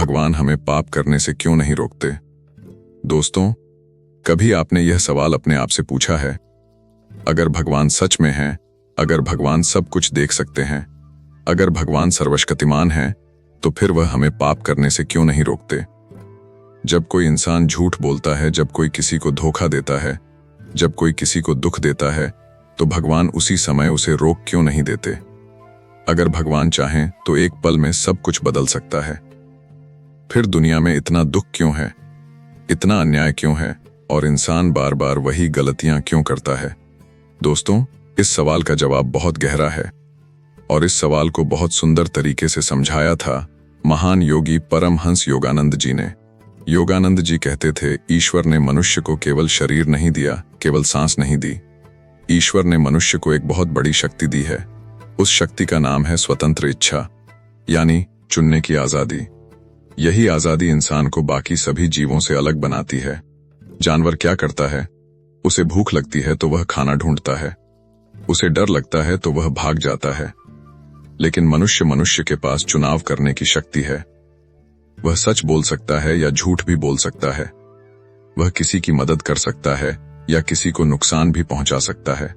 भगवान हमें पाप करने से क्यों नहीं रोकते? दोस्तों, कभी आपने यह सवाल अपने आप से पूछा है? अगर भगवान सच में हैं, अगर भगवान सब कुछ देख सकते हैं, अगर भगवान सर्वशक्तिमान हैं, तो फिर वह हमें पाप करने से क्यों नहीं रोकते? जब कोई इंसान झूठ बोलता है, जब कोई किसी को धोखा देता है, जब कोई किसी को दुख देता है, तो भगवान उसी समय उसे रोक क्यों नहीं देते? अगर भगवान चाहें तो एक पल में सब कुछ बदल सकता है। फिर दुनिया में इतना दुख क्यों है, इतना अन्याय क्यों है, और इंसान बार बार वही गलतियां क्यों करता है? दोस्तों, इस सवाल का जवाब बहुत गहरा है, और इस सवाल को बहुत सुंदर तरीके से समझाया था महान योगी परमहंस योगानंद जी ने। योगानंद जी कहते थे, ईश्वर ने मनुष्य को केवल शरीर नहीं दिया, केवल सांस नहीं दी। ईश्वर ने मनुष्य को एक बहुत बड़ी शक्ति दी है। उस शक्ति का नाम है स्वतंत्र इच्छा, यानी चुनने की आजादी। यही आजादी इंसान को बाकी सभी जीवों से अलग बनाती है। जानवर क्या करता है? उसे भूख लगती है तो वह खाना ढूंढता है, उसे डर लगता है तो वह भाग जाता है। लेकिन मनुष्य के पास चुनाव करने की शक्ति है। वह सच बोल सकता है या झूठ भी बोल सकता है। वह किसी की मदद कर सकता है या किसी को नुकसान भी पहुंचा सकता है।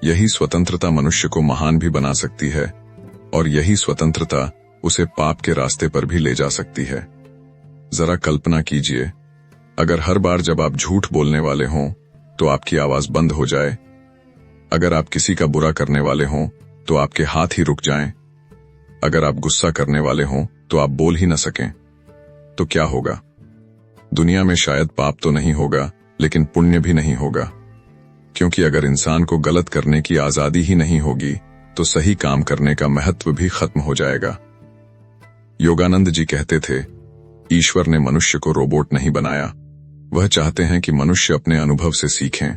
यही स्वतंत्रता मनुष्य को महान भी बना सकती है, और यही स्वतंत्रता उसे पाप के रास्ते पर भी ले जा सकती है। जरा कल्पना कीजिए, अगर हर बार जब आप झूठ बोलने वाले हों तो आपकी आवाज बंद हो जाए, अगर आप किसी का बुरा करने वाले हों तो आपके हाथ ही रुक जाएं, अगर आप गुस्सा करने वाले हों तो आप बोल ही न सकें, तो क्या होगा? दुनिया में शायद पाप तो नहीं होगा, लेकिन पुण्य भी नहीं होगा। क्योंकि अगर इंसान को गलत करने की आजादी ही नहीं होगी तो सही काम करने का महत्व भी खत्म हो जाएगा। योगानंद जी कहते थे, ईश्वर ने मनुष्य को रोबोट नहीं बनाया। वह चाहते हैं कि मनुष्य अपने अनुभव से सीखें।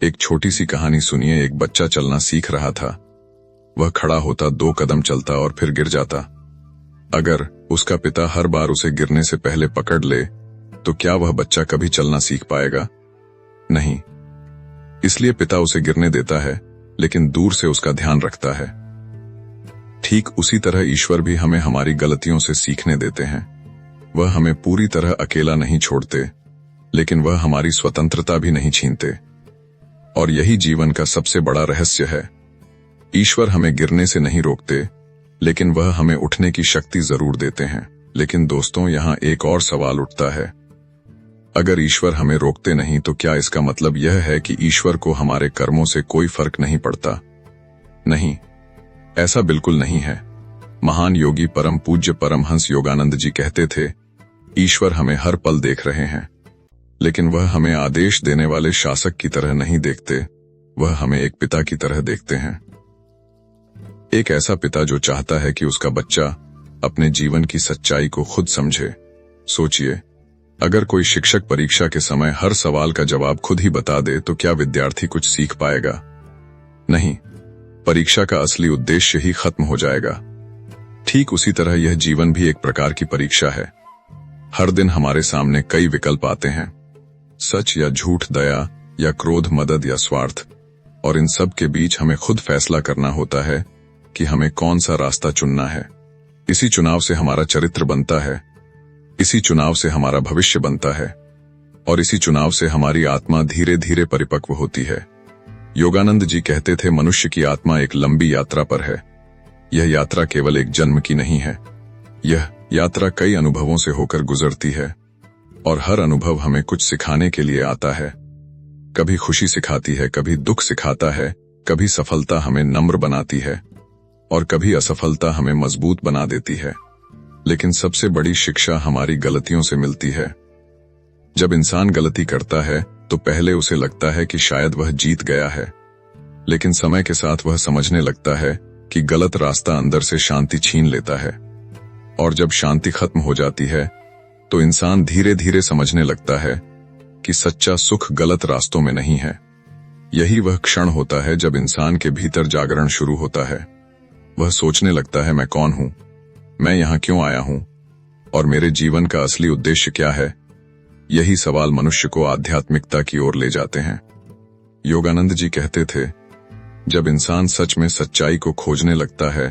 एक छोटी सी कहानी सुनिए। एक बच्चा चलना सीख रहा था। वह खड़ा होता, 2 कदम चलता और फिर गिर जाता। अगर उसका पिता हर बार उसे गिरने से पहले पकड़ ले तो क्या वह बच्चा कभी चलना सीख पाएगा? नहीं। इसलिए पिता उसे गिरने देता है, लेकिन दूर से उसका ध्यान रखता है। ठीक उसी तरह ईश्वर भी हमें हमारी गलतियों से सीखने देते हैं। वह हमें पूरी तरह अकेला नहीं छोड़ते, लेकिन वह हमारी स्वतंत्रता भी नहीं छीनते। और यही जीवन का सबसे बड़ा रहस्य है। ईश्वर हमें गिरने से नहीं रोकते, लेकिन वह हमें उठने की शक्ति जरूर देते हैं। लेकिन दोस्तों, यहाँ एक और सवाल उठता है। अगर ईश्वर हमें रोकते नहीं तो क्या इसका मतलब यह है कि ईश्वर को हमारे कर्मों से कोई फर्क नहीं पड़ता? नहीं, ऐसा बिल्कुल नहीं है। महान योगी परम पूज्य परमहंस योगानंद जी कहते थे, ईश्वर हमें हर पल देख रहे हैं, लेकिन वह हमें आदेश देने वाले शासक की तरह नहीं देखते। वह हमें एक पिता की तरह देखते हैं। एक ऐसा पिता जो चाहता है कि उसका बच्चा अपने जीवन की सच्चाई को खुद समझे। सोचिए, अगर कोई शिक्षक परीक्षा के समय हर सवाल का जवाब खुद ही बता दे तो क्या विद्यार्थी कुछ सीख पाएगा? नहीं, परीक्षा का असली उद्देश्य ही खत्म हो जाएगा। ठीक उसी तरह यह जीवन भी एक प्रकार की परीक्षा है। हर दिन हमारे सामने कई विकल्प आते हैं, सच या झूठ, दया या क्रोध, मदद या स्वार्थ, और इन सब के बीच हमें खुद फैसला करना होता है कि हमें कौन सा रास्ता चुनना है। इसी चुनाव से हमारा चरित्र बनता है, इसी चुनाव से हमारा भविष्य बनता है, और इसी चुनाव से हमारी आत्मा धीरे धीरे परिपक्व होती है। योगानंद जी कहते थे, मनुष्य की आत्मा एक लंबी यात्रा पर है। यह यात्रा केवल एक जन्म की नहीं है। यह यात्रा कई अनुभवों से होकर गुजरती है, और हर अनुभव हमें कुछ सिखाने के लिए आता है। कभी खुशी सिखाती है, कभी दुख सिखाता है, कभी सफलता हमें नम्र बनाती है, और कभी असफलता हमें मजबूत बना देती है। लेकिन सबसे बड़ी शिक्षा हमारी गलतियों से मिलती है। जब इंसान गलती करता है तो पहले उसे लगता है कि शायद वह जीत गया है, लेकिन समय के साथ वह समझने लगता है कि गलत रास्ता अंदर से शांति छीन लेता है। और जब शांति खत्म हो जाती है तो इंसान धीरे धीरे समझने लगता है कि सच्चा सुख गलत रास्तों में नहीं है। यही वह क्षण होता है जब इंसान के भीतर जागरण शुरू होता है। वह सोचने लगता है, मैं कौन हूं, मैं यहां क्यों आया हूं, और मेरे जीवन का असली उद्देश्य क्या है? यही सवाल मनुष्य को आध्यात्मिकता की ओर ले जाते हैं। योगानंद जी कहते थे, जब इंसान सच में सच्चाई को खोजने लगता है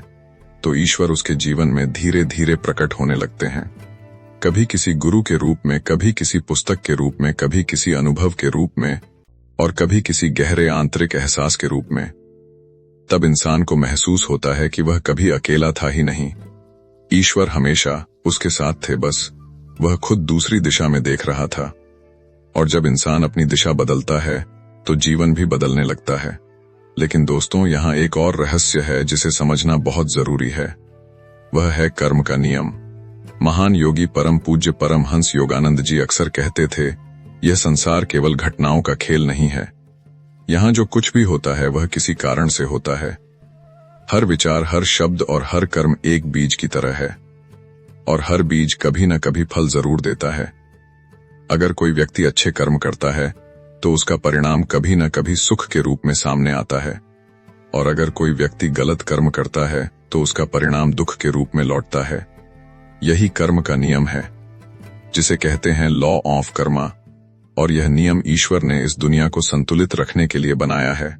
तो ईश्वर उसके जीवन में धीरे धीरे प्रकट होने लगते हैं। कभी किसी गुरु के रूप में, कभी किसी पुस्तक के रूप में, कभी किसी अनुभव के रूप में और कभी किसी गहरे आंतरिक एहसास के रूप में। तब इंसान को महसूस होता है कि वह कभी अकेला था ही नहीं। ईश्वर हमेशा उसके साथ थे, बस वह खुद दूसरी दिशा में देख रहा था। और जब इंसान अपनी दिशा बदलता है तो जीवन भी बदलने लगता है। लेकिन दोस्तों, यहाँ एक और रहस्य है जिसे समझना बहुत जरूरी है। वह है कर्म का नियम। महान योगी परम पूज्य परमहंस योगानंद जी अक्सर कहते थे, यह संसार केवल घटनाओं का खेल नहीं है। यहाँ जो कुछ भी होता है वह किसी कारण से होता है। हर विचार, हर शब्द और हर कर्म एक बीज की तरह है, और हर बीज कभी न कभी फल जरूर देता है। अगर कोई व्यक्ति अच्छे कर्म करता है तो उसका परिणाम कभी न कभी सुख के रूप में सामने आता है, और अगर कोई व्यक्ति गलत कर्म करता है तो उसका परिणाम दुख के रूप में लौटता है। यही कर्म का नियम है, जिसे कहते हैं लॉ ऑफ कर्मा, और यह नियम ईश्वर ने इस दुनिया को संतुलित रखने के लिए बनाया है।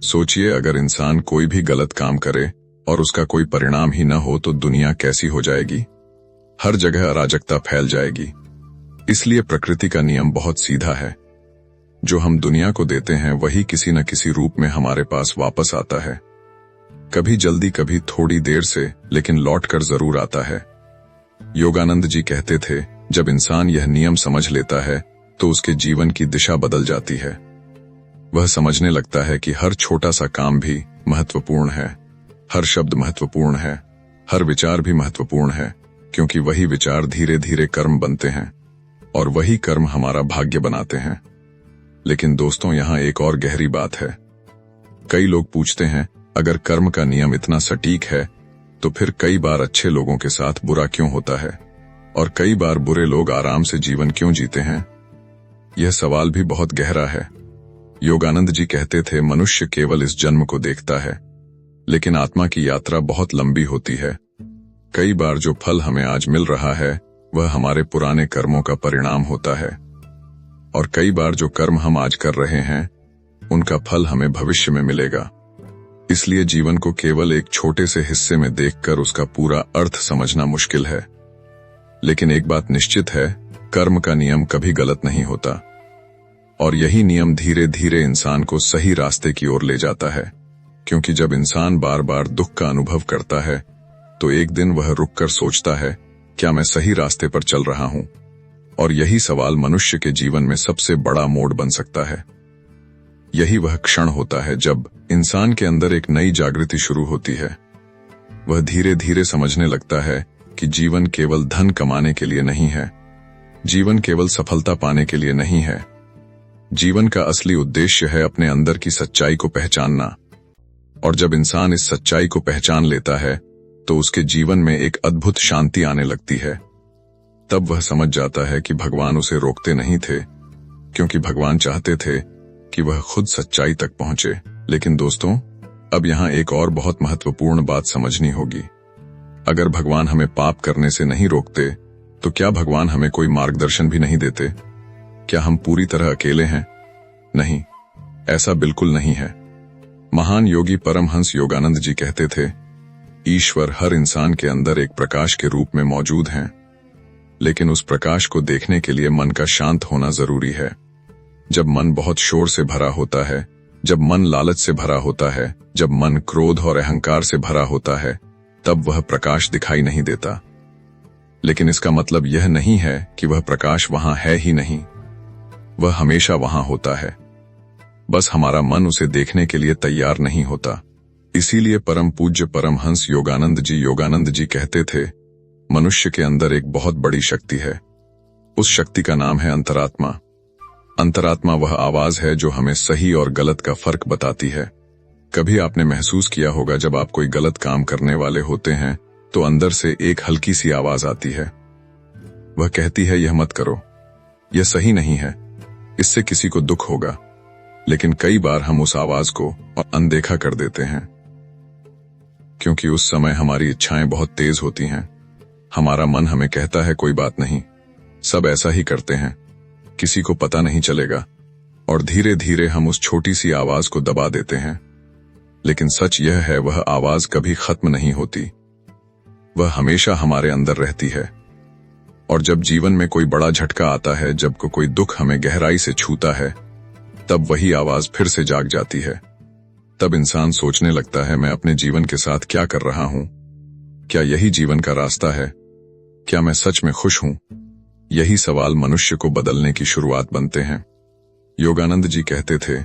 सोचिए, अगर इंसान कोई भी गलत काम करे और उसका कोई परिणाम ही न हो तो दुनिया कैसी हो जाएगी। हर जगह अराजकता फैल जाएगी। इसलिए प्रकृति का नियम बहुत सीधा है। जो हम दुनिया को देते हैं वही किसी न किसी रूप में हमारे पास वापस आता है। कभी जल्दी, कभी थोड़ी देर से, लेकिन लौट कर जरूर आता है। योगानंद जी कहते थे, जब इंसान यह नियम समझ लेता है तो उसके जीवन की दिशा बदल जाती है। वह समझने लगता है कि हर छोटा सा काम भी महत्वपूर्ण है, हर शब्द महत्वपूर्ण है, हर विचार भी महत्वपूर्ण है, क्योंकि वही विचार धीरे धीरे कर्म बनते हैं और वही कर्म हमारा भाग्य बनाते हैं। लेकिन दोस्तों, यहाँ एक और गहरी बात है। कई लोग पूछते हैं, अगर कर्म का नियम इतना सटीक है तो फिर कई बार अच्छे लोगों के साथ बुरा क्यों होता है, और कई बार बुरे लोग आराम से जीवन क्यों जीते हैं? यह सवाल भी बहुत गहरा है। योगानंद जी कहते थे, मनुष्य केवल इस जन्म को देखता है, लेकिन आत्मा की यात्रा बहुत लंबी होती है। कई बार जो फल हमें आज मिल रहा है वह हमारे पुराने कर्मों का परिणाम होता है, और कई बार जो कर्म हम आज कर रहे हैं उनका फल हमें भविष्य में मिलेगा। इसलिए जीवन को केवल एक छोटे से हिस्से में देखकर उसका पूरा अर्थ समझना मुश्किल है। लेकिन एक बात निश्चित है, कर्म का नियम कभी गलत नहीं होता, और यही नियम धीरे धीरे इंसान को सही रास्ते की ओर ले जाता है। क्योंकि जब इंसान बार बार दुख का अनुभव करता है तो एक दिन वह रुककर सोचता है, क्या मैं सही रास्ते पर चल रहा हूं? और यही सवाल मनुष्य के जीवन में सबसे बड़ा मोड़ बन सकता है। यही वह क्षण होता है जब इंसान के अंदर एक नई जागृति शुरू होती है। वह धीरे धीरे समझने लगता है कि जीवन केवल धन कमाने के लिए नहीं है, जीवन केवल सफलता पाने के लिए नहीं है। जीवन का असली उद्देश्य है अपने अंदर की सच्चाई को पहचानना। और जब इंसान इस सच्चाई को पहचान लेता है तो उसके जीवन में एक अद्भुत शांति आने लगती है। तब वह समझ जाता है कि भगवान उसे रोकते नहीं थे, क्योंकि भगवान चाहते थे कि वह खुद सच्चाई तक पहुंचे। लेकिन दोस्तों, अब यहाँ एक और बहुत महत्वपूर्ण बात समझनी होगी। अगर भगवान हमें पाप करने से नहीं रोकते तो क्या भगवान हमें कोई मार्गदर्शन भी नहीं देते? क्या हम पूरी तरह अकेले हैं? नहीं, ऐसा बिल्कुल नहीं है। महान योगी परमहंस योगानंद जी कहते थे, ईश्वर हर इंसान के अंदर एक प्रकाश के रूप में मौजूद हैं, लेकिन उस प्रकाश को देखने के लिए मन का शांत होना जरूरी है। जब मन बहुत शोर से भरा होता है, जब मन लालच से भरा होता है, जब मन क्रोध और अहंकार से भरा होता है, तब वह प्रकाश दिखाई नहीं देता। लेकिन इसका मतलब यह नहीं है कि वह प्रकाश वहां है ही नहीं। वह हमेशा वहां होता है, बस हमारा मन उसे देखने के लिए तैयार नहीं होता। इसीलिए परम पूज्य परमहंस योगानंद जी कहते थे, मनुष्य के अंदर एक बहुत बड़ी शक्ति है। उस शक्ति का नाम है अंतरात्मा। अंतरात्मा वह आवाज है जो हमें सही और गलत का फर्क बताती है। कभी आपने महसूस किया होगा, जब आप कोई गलत काम करने वाले होते हैं तो अंदर से एक हल्की सी आवाज आती है। वह कहती है, यह मत करो, यह सही नहीं है, इससे किसी को दुख होगा। लेकिन कई बार हम उस आवाज को अनदेखा कर देते हैं, क्योंकि उस समय हमारी इच्छाएं बहुत तेज होती हैं। हमारा मन हमें कहता है, कोई बात नहीं, सब ऐसा ही करते हैं, किसी को पता नहीं चलेगा, और धीरे धीरे हम उस छोटी सी आवाज को दबा देते हैं। लेकिन सच यह है, वह आवाज कभी खत्म नहीं होती, वह हमेशा हमारे अंदर रहती है। और जब जीवन में कोई बड़ा झटका आता है, जब कोई दुख हमें गहराई से छूता है, तब वही आवाज फिर से जाग जाती है। तब इंसान सोचने लगता है, मैं अपने जीवन के साथ क्या कर रहा हूं? क्या यही जीवन का रास्ता है? क्या मैं सच में खुश हूं? यही सवाल मनुष्य को बदलने की शुरुआत बनते हैं। योगानंद जी कहते थे,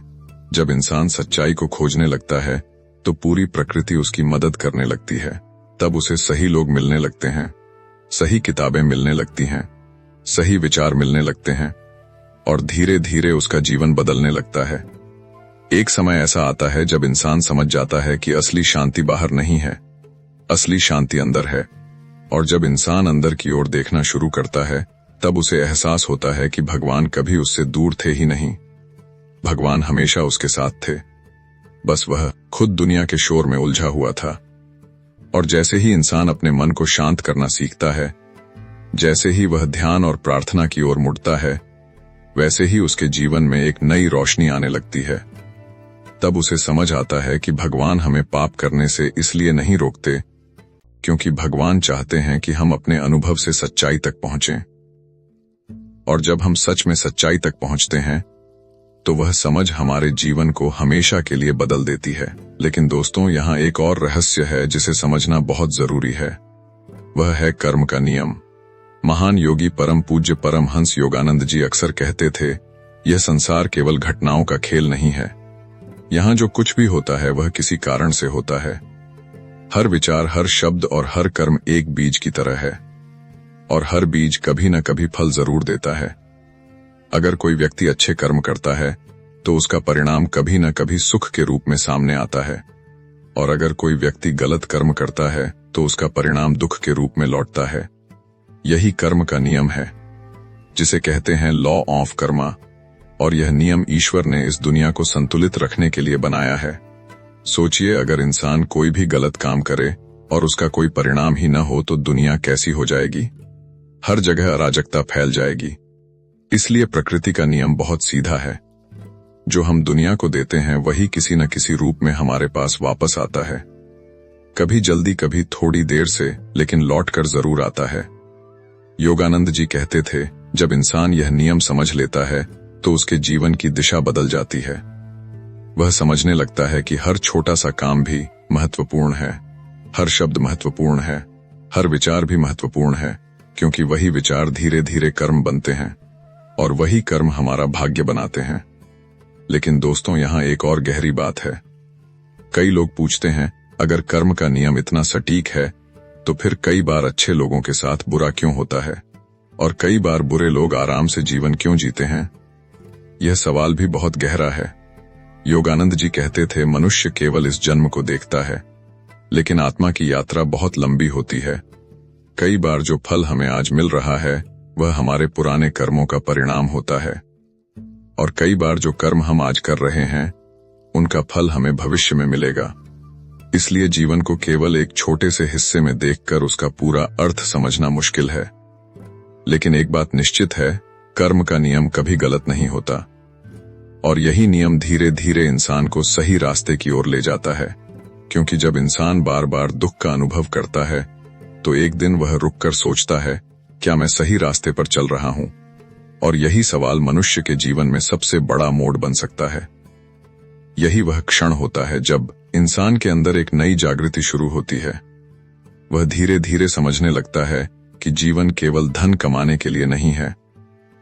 जब इंसान सच्चाई को खोजने लगता है तो पूरी प्रकृति उसकी मदद करने लगती है। तब उसे सही लोग मिलने लगते हैं, सही किताबें मिलने लगती हैं, सही विचार मिलने लगते हैं और धीरे धीरे उसका जीवन बदलने लगता है। एक समय ऐसा आता है जब इंसान समझ जाता है कि असली शांति बाहर नहीं है, असली शांति अंदर है। और जब इंसान अंदर की ओर देखना शुरू करता है, तब उसे एहसास होता है कि भगवान कभी उससे दूर थे ही नहीं। भगवान हमेशा उसके साथ थे, बस वह खुद दुनिया के शोर में उलझा हुआ था। और जैसे ही इंसान अपने मन को शांत करना सीखता है, जैसे ही वह ध्यान और प्रार्थना की ओर मुड़ता है, वैसे ही उसके जीवन में एक नई रोशनी आने लगती है। तब उसे समझ आता है कि भगवान हमें पाप करने से इसलिए नहीं रोकते क्योंकि भगवान चाहते हैं कि हम अपने अनुभव से सच्चाई तक पहुंचें। और जब हम सच में सच्चाई तक पहुंचते हैं तो वह समझ हमारे जीवन को हमेशा के लिए बदल देती है। लेकिन दोस्तों, यहाँ एक और रहस्य है जिसे समझना बहुत जरूरी है। वह है कर्म का नियम। महान योगी परम पूज्य परमहंस योगानंद जी अक्सर कहते थे, यह संसार केवल घटनाओं का खेल नहीं है। यहाँ जो कुछ भी होता है वह किसी कारण से होता है। हर विचार, हर शब्द और हर कर्म एक बीज की तरह है और हर बीज कभी न कभी फल जरूर देता है। अगर कोई व्यक्ति अच्छे कर्म करता है तो उसका परिणाम कभी न कभी सुख के रूप में सामने आता है, और अगर कोई व्यक्ति गलत कर्म करता है तो उसका परिणाम दुख के रूप में लौटता है। यही कर्म का नियम है, जिसे कहते हैं लॉ ऑफ कर्मा। और यह नियम ईश्वर ने इस दुनिया को संतुलित रखने के लिए बनाया है। सोचिए, अगर इंसान कोई भी गलत काम करे और उसका कोई परिणाम ही न हो तो दुनिया कैसी हो जाएगी? हर जगह अराजकता फैल जाएगी। इसलिए प्रकृति का नियम बहुत सीधा है। जो हम दुनिया को देते हैं वही किसी न किसी रूप में हमारे पास वापस आता है। कभी जल्दी, कभी थोड़ी देर से, लेकिन लौटकर जरूर आता है। योगानंद जी कहते थे, जब इंसान यह नियम समझ लेता है तो उसके जीवन की दिशा बदल जाती है। वह समझने लगता है कि हर छोटा सा काम भी महत्वपूर्ण है, हर शब्द महत्वपूर्ण है, हर विचार भी महत्वपूर्ण है, क्योंकि वही विचार धीरे धीरे कर्म बनते हैं और वही कर्म हमारा भाग्य बनाते हैं। लेकिन दोस्तों, यहाँ एक और गहरी बात है। कई लोग पूछते हैं, अगर कर्म का नियम इतना सटीक है तो फिर कई बार अच्छे लोगों के साथ बुरा क्यों होता है और कई बार बुरे लोग आराम से जीवन क्यों जीते हैं? यह सवाल भी बहुत गहरा है। योगानंद जी कहते थे, मनुष्य केवल इस जन्म को देखता है, लेकिन आत्मा की यात्रा बहुत लंबी होती है। कई बार जो फल हमें आज मिल रहा है वह हमारे पुराने कर्मों का परिणाम होता है, और कई बार जो कर्म हम आज कर रहे हैं उनका फल हमें भविष्य में मिलेगा। इसलिए जीवन को केवल एक छोटे से हिस्से में देखकर उसका पूरा अर्थ समझना मुश्किल है। लेकिन एक बात निश्चित है, कर्म का नियम कभी गलत नहीं होता, और यही नियम धीरे धीरे इंसान को सही रास्ते की ओर ले जाता है। क्योंकि जब इंसान बार बार दुख का अनुभव करता है तो एक दिन वह रुककर सोचता है, क्या मैं सही रास्ते पर चल रहा हूं? और यही सवाल मनुष्य के जीवन में सबसे बड़ा मोड़ बन सकता है। यही वह क्षण होता है जब इंसान के अंदर एक नई जागृति शुरू होती है। वह धीरे धीरे समझने लगता है कि जीवन केवल धन कमाने के लिए नहीं है,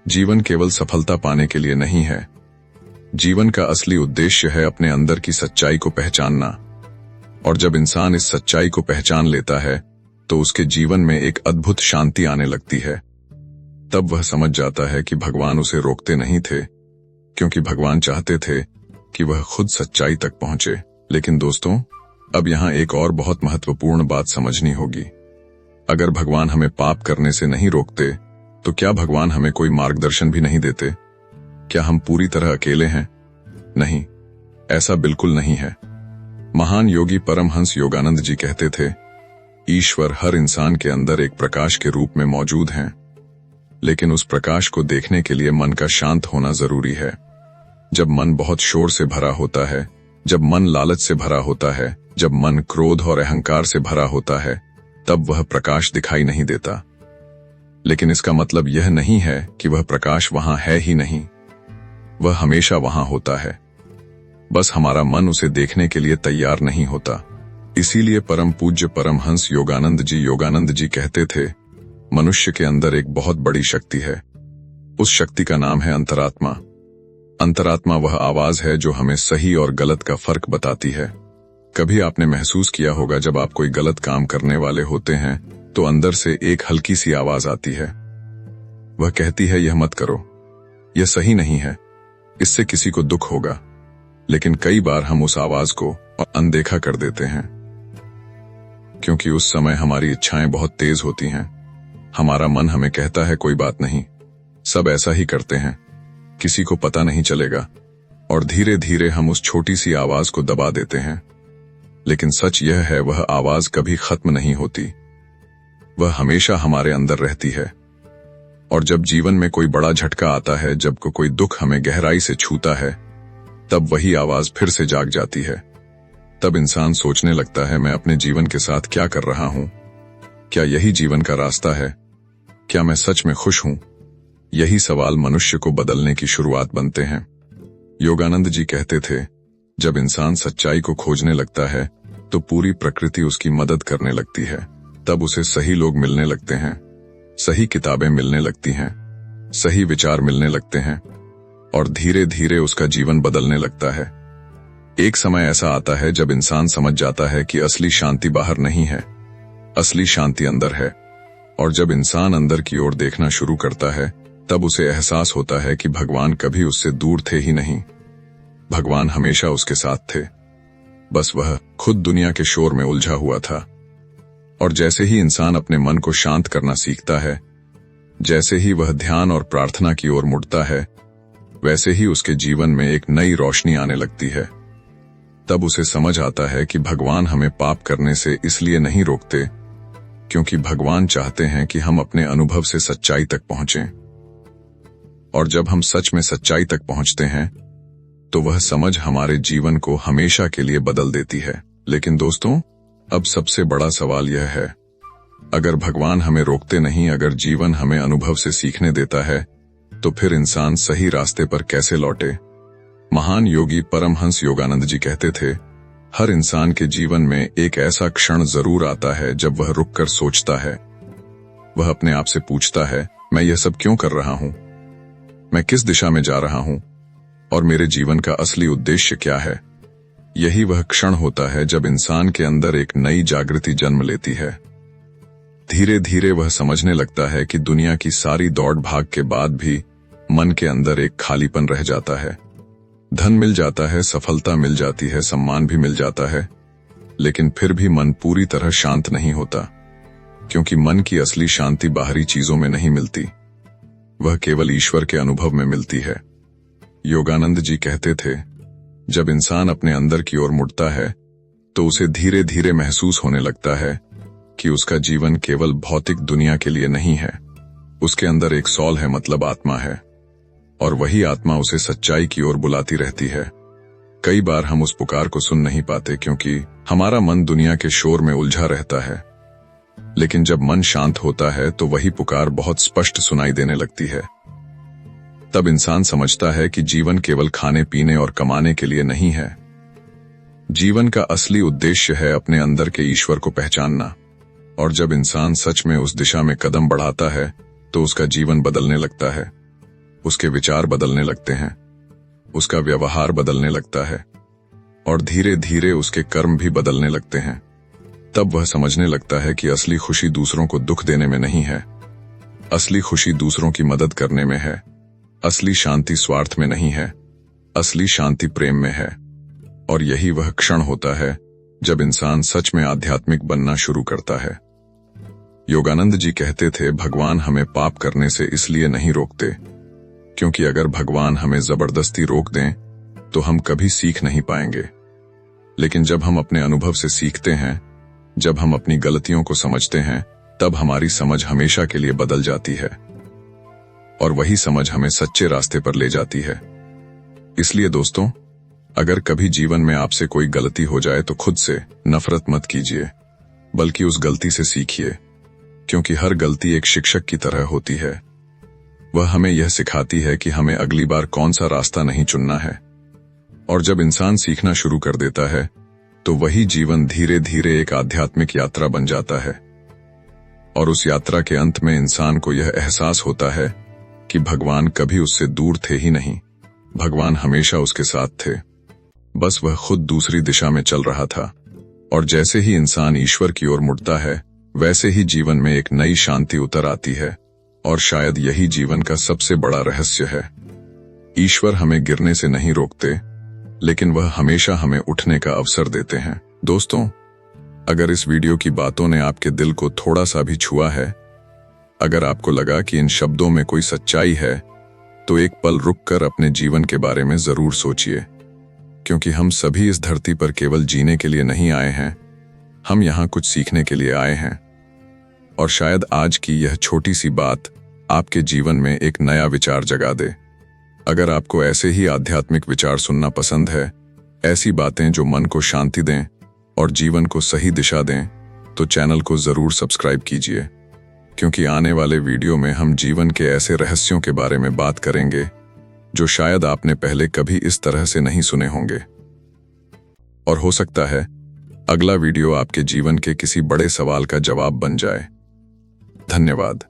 जीवन केवल सफलता पाने के लिए नहीं है। जीवन का असली उद्देश्य है अपने अंदर की सच्चाई को पहचानना। और जब इंसान इस सच्चाई को पहचान लेता है तो उसके जीवन में एक अद्भुत शांति आने लगती है। तब वह समझ जाता है कि भगवान उसे रोकते नहीं थे, क्योंकि भगवान चाहते थे कि वह खुद सच्चाई तक पहुंचे। लेकिन दोस्तों, अब यहाँ एक और बहुत महत्वपूर्ण बात समझनी होगी। अगर भगवान हमें पाप करने से नहीं रोकते तो क्या भगवान हमें कोई मार्गदर्शन भी नहीं देते? क्या हम पूरी तरह अकेले हैं? नहीं, ऐसा बिल्कुल नहीं है। महान योगी परमहंस योगानंद जी कहते थे, ईश्वर हर इंसान के अंदर एक प्रकाश के रूप में मौजूद हैं, लेकिन उस प्रकाश को देखने के लिए मन का शांत होना जरूरी है। जब मन बहुत शोर से भरा होता है, जब मन लालच से भरा होता है, जब मन क्रोध और अहंकार से भरा होता है, तब वह प्रकाश दिखाई नहीं देता। लेकिन इसका मतलब यह नहीं है कि वह प्रकाश वहां है ही नहीं। वह हमेशा वहां होता है, बस हमारा मन उसे देखने के लिए तैयार नहीं होता। इसीलिए परम पूज्य परमहंस योगानंद जी कहते थे, मनुष्य के अंदर एक बहुत बड़ी शक्ति है। उस शक्ति का नाम है अंतरात्मा। अंतरात्मा वह आवाज है जो हमें सही और गलत का फर्क बताती है। कभी आपने महसूस किया होगा, जब आप कोई गलत काम करने वाले होते हैं तो अंदर से एक हल्की सी आवाज आती है। वह कहती है, यह मत करो, यह सही नहीं है, इससे किसी को दुख होगा। लेकिन कई बार हम उस आवाज को अनदेखा कर देते हैं, क्योंकि उस समय हमारी इच्छाएं बहुत तेज होती हैं। हमारा मन हमें कहता है, कोई बात नहीं, सब ऐसा ही करते हैं, किसी को पता नहीं चलेगा, और धीरे धीरे हम उस छोटी सी आवाज को दबा देते हैं। लेकिन सच यह है, वह आवाज कभी खत्म नहीं होती, वह हमेशा हमारे अंदर रहती है। और जब जीवन में कोई बड़ा झटका आता है, जब कोई दुख हमें गहराई से छूता है, तब वही आवाज फिर से जाग जाती है। तब इंसान सोचने लगता है, मैं अपने जीवन के साथ क्या कर रहा हूं? क्या यही जीवन का रास्ता है? क्या मैं सच में खुश हूं? यही सवाल मनुष्य को बदलने की शुरुआत बनते हैं। योगानंद जी कहते थे, जब इंसान सच्चाई को खोजने लगता है तो पूरी प्रकृति उसकी मदद करने लगती है। तब उसे सही लोग मिलने लगते हैं, सही किताबें मिलने लगती हैं, सही विचार मिलने लगते हैं, और धीरे धीरे उसका जीवन बदलने लगता है। एक समय ऐसा आता है जब इंसान समझ जाता है कि असली शांति बाहर नहीं है, असली शांति अंदर है। और जब इंसान अंदर की ओर देखना शुरू करता है, तब उसे एहसास होता है कि भगवान कभी उससे दूर थे ही नहीं। भगवान हमेशा उसके साथ थे, बस वह खुद दुनिया के शोर में उलझा हुआ था। और जैसे ही इंसान अपने मन को शांत करना सीखता है, जैसे ही वह ध्यान और प्रार्थना की ओर मुड़ता है, वैसे ही उसके जीवन में एक नई रोशनी आने लगती है। तब उसे समझ आता है कि भगवान हमें पाप करने से इसलिए नहीं रोकते, क्योंकि भगवान चाहते हैं कि हम अपने अनुभव से सच्चाई तक पहुंचें। और जब हम सच में सच्चाई तक पहुंचते हैं, तो वह समझ हमारे जीवन को हमेशा के लिए बदल देती है। लेकिन दोस्तों, अब सबसे बड़ा सवाल यह है, अगर भगवान हमें रोकते नहीं, अगर जीवन हमें अनुभव से सीखने देता है, तो फिर इंसान सही रास्ते पर कैसे लौटे? महान योगी परमहंस योगानंद जी कहते थे, हर इंसान के जीवन में एक ऐसा क्षण जरूर आता है जब वह रुककर सोचता है। वह अपने आप से पूछता है, मैं यह सब क्यों कर रहा हूं? मैं किस दिशा में जा रहा हूं? और मेरे जीवन का असली उद्देश्य क्या है? यही वह क्षण होता है जब इंसान के अंदर एक नई जागृति जन्म लेती है। धीरे धीरे वह समझने लगता है कि दुनिया की सारी दौड़ भाग के बाद भी मन के अंदर एक खालीपन रह जाता है। धन मिल जाता है, सफलता मिल जाती है, सम्मान भी मिल जाता है, लेकिन फिर भी मन पूरी तरह शांत नहीं होता, क्योंकि मन की असली शांति बाहरी चीजों में नहीं मिलती, वह केवल ईश्वर के अनुभव में मिलती है। योगानंद जी कहते थे, जब इंसान अपने अंदर की ओर मुड़ता है, तो उसे धीरे धीरे महसूस होने लगता है कि उसका जीवन केवल भौतिक दुनिया के लिए नहीं है। उसके अंदर एक सॉल है, मतलब आत्मा है, और वही आत्मा उसे सच्चाई की ओर बुलाती रहती है। कई बार हम उस पुकार को सुन नहीं पाते, क्योंकि हमारा मन दुनिया के शोर में उलझा रहता है। लेकिन जब मन शांत होता है, तो वही पुकार बहुत स्पष्ट सुनाई देने लगती है। तब इंसान समझता है कि जीवन केवल खाने पीने और कमाने के लिए नहीं है। जीवन का असली उद्देश्य है अपने अंदर के ईश्वर को पहचानना। और जब इंसान सच में उस दिशा में कदम बढ़ाता है, तो उसका जीवन बदलने लगता है, उसके विचार बदलने लगते हैं, उसका व्यवहार बदलने लगता है, और धीरे धीरे उसके कर्म भी बदलने लगते हैं। तब वह समझने लगता है कि असली खुशी दूसरों को दुख देने में नहीं है, असली खुशी दूसरों की मदद करने में है। असली शांति स्वार्थ में नहीं है, असली शांति प्रेम में है। और यही वह क्षण होता है जब इंसान सच में आध्यात्मिक बनना शुरू करता है। योगानंद जी कहते थे, भगवान हमें पाप करने से इसलिए नहीं रोकते, क्योंकि अगर भगवान हमें जबरदस्ती रोक दें तो हम कभी सीख नहीं पाएंगे। लेकिन जब हम अपने अनुभव से सीखते हैं, जब हम अपनी गलतियों को समझते हैं, तब हमारी समझ हमेशा के लिए बदल जाती है, और वही समझ हमें सच्चे रास्ते पर ले जाती है। इसलिए दोस्तों, अगर कभी जीवन में आपसे कोई गलती हो जाए तो खुद से नफरत मत कीजिए, बल्कि उस गलती से सीखिए, क्योंकि हर गलती एक शिक्षक की तरह होती है। वह हमें यह सिखाती है कि हमें अगली बार कौन सा रास्ता नहीं चुनना है। और जब इंसान सीखना शुरू कर देता है तो वही जीवन धीरे धीरे एक आध्यात्मिक यात्रा बन जाता है। और उस यात्रा के अंत में इंसान को यह एहसास होता है कि भगवान कभी उससे दूर थे ही नहीं, भगवान हमेशा उसके साथ थे, बस वह खुद दूसरी दिशा में चल रहा था। और जैसे ही इंसान ईश्वर की ओर मुड़ता है वैसे ही जीवन में एक नई शांति उतर आती है। और शायद यही जीवन का सबसे बड़ा रहस्य है। ईश्वर हमें गिरने से नहीं रोकते, लेकिन वह हमेशा हमें उठने का अवसर देते हैं। दोस्तों, अगर इस वीडियो की बातों ने आपके दिल को थोड़ा सा भी छुआ है, अगर आपको लगा कि इन शब्दों में कोई सच्चाई है, तो एक पल रुककर अपने जीवन के बारे में जरूर सोचिए। क्योंकि हम सभी इस धरती पर केवल जीने के लिए नहीं आए हैं, हम यहाँ कुछ सीखने के लिए आए हैं। और शायद आज की यह छोटी सी बात आपके जीवन में एक नया विचार जगा दे। अगर आपको ऐसे ही आध्यात्मिक विचार सुनना पसंद है, ऐसी बातें जो मन को शांति दें और जीवन को सही दिशा दें, तो चैनल को जरूर सब्सक्राइब कीजिए। क्योंकि आने वाले वीडियो में हम जीवन के ऐसे रहस्यों के बारे में बात करेंगे जो शायद आपने पहले कभी इस तरह से नहीं सुने होंगे। और हो सकता है अगला वीडियो आपके जीवन के किसी बड़े सवाल का जवाब बन जाए। धन्यवाद।